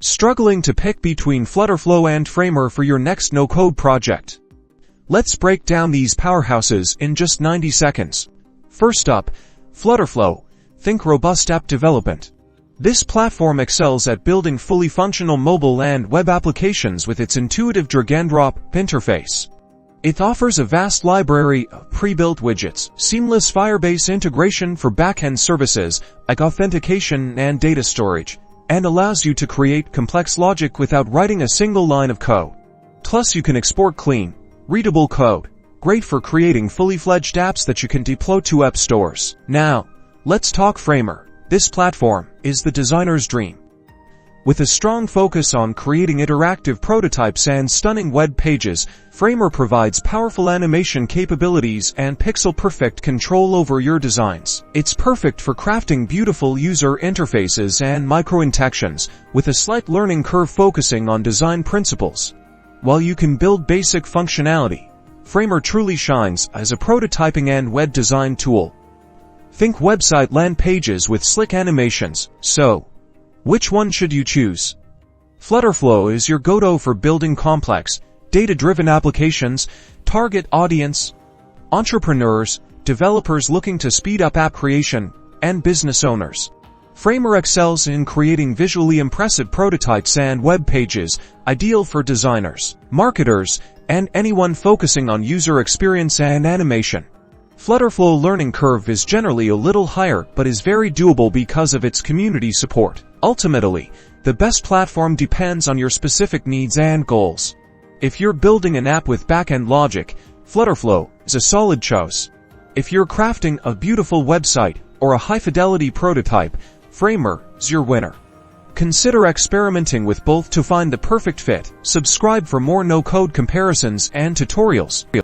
Struggling to pick between FlutterFlow and Framer for your next no-code project? Let's break down these powerhouses in just 90 seconds. First up, FlutterFlow. Think robust app development. This platform excels at building fully functional mobile and web applications with its intuitive drag-and-drop interface. It offers a vast library of pre-built widgets, seamless Firebase integration for back-end services like authentication and data storage, and allows you to create complex logic without writing a single line of code. Plus, you can export clean, readable code, great for creating fully fledged apps that you can deploy to app stores. Now, let's talk Framer. This platform is the designer's dream. With a strong focus on creating interactive prototypes and stunning web pages, Framer provides powerful animation capabilities and pixel-perfect control over your designs. It's perfect for crafting beautiful user interfaces and micro-interactions, with a slight learning curve focusing on design principles. While you can build basic functionality, Framer truly shines as a prototyping and web design tool. Think website land pages with slick animations. So, which one should you choose? FlutterFlow is your go-to for building complex, data-driven applications. Target audience: entrepreneurs, developers looking to speed up app creation, and business owners. Framer excels in creating visually impressive prototypes and web pages, ideal for designers, marketers, and anyone focusing on user experience and animation. FlutterFlow learning curve is generally a little higher but is very doable because of its community support. Ultimately, the best platform depends on your specific needs and goals. If you're building an app with back-end logic, FlutterFlow is a solid choice. If you're crafting a beautiful website or a high-fidelity prototype, Framer is your winner. Consider experimenting with both to find the perfect fit. Subscribe for more no-code comparisons and tutorials.